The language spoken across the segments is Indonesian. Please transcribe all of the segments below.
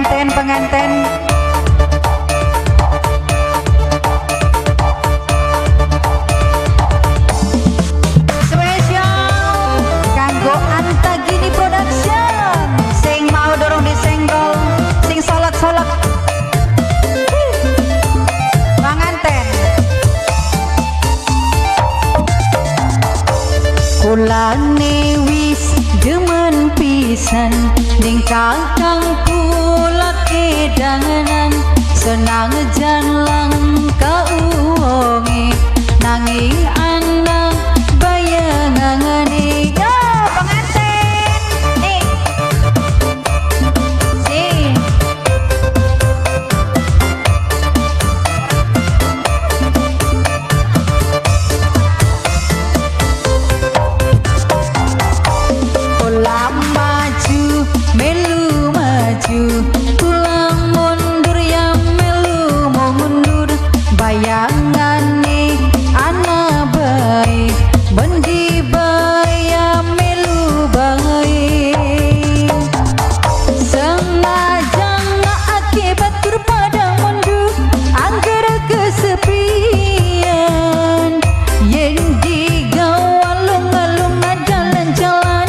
pengantin spesial kanggo Antagini Production sing mau dorong disenggol sing solot-solot pengantin kulane wis demen pisan ning kakang kula kedangan senang janlang kauwonge nanging anak bayangane ya pengantin nih sing pulang maju melu maju pulang mundur ya melu mundur bayangane ana bae bendi baya melu bae sengaja akibat pada mundur angger kesepian yen digawalung alung jalan-jalan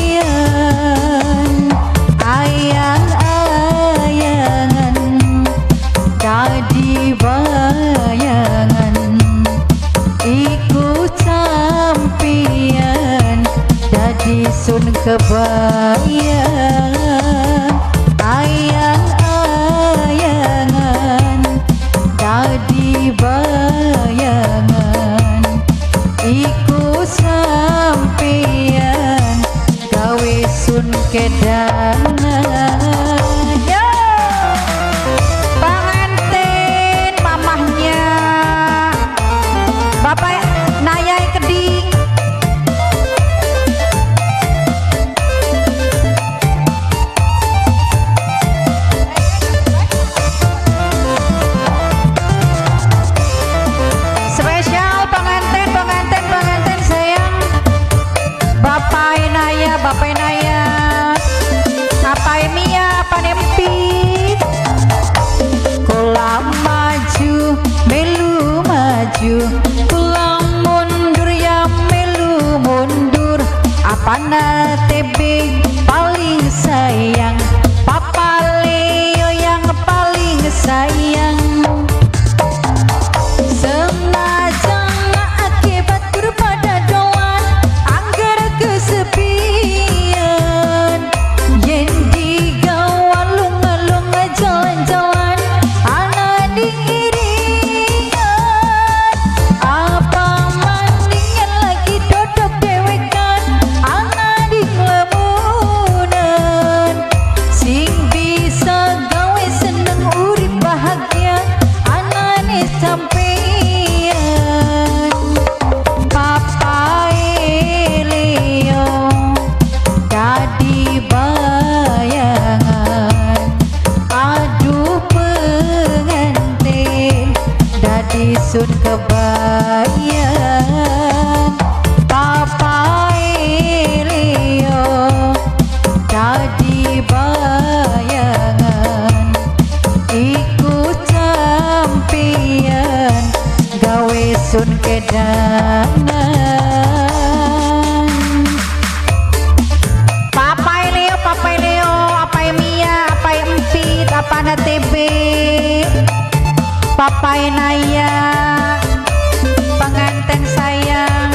sampeyan ayang-ayangan dadi bayangan iku sampeyan dadi sun kebayang ayang-ayangan dadi bayangan iku sampeyan gawe sun kedangan ya pengantin mamahnya bapak Nayai Keding spesial pengantin sayang Bapak Naya apa Mia panempi kula maju melu maju pulang mundur ya melu mundur apa TB paling sayang Papa Leo yang paling sayang sengaja akibat pada doan angger kesepian yen digawalung alung jalan-jalan ana diiringan apa mandingan lagi dodok dewekan ana dinglemunan sing bisa gawe seneng urip bahagia anane sampeyan Papa Leo dadi bayangan aduh pengantin dadi sun kebayang Papa Leo dadi bayangan iku sampeyan gawe sun kedangan Papa Leo apa Mia apa Empit apa TB Papa Naya pengantin sayang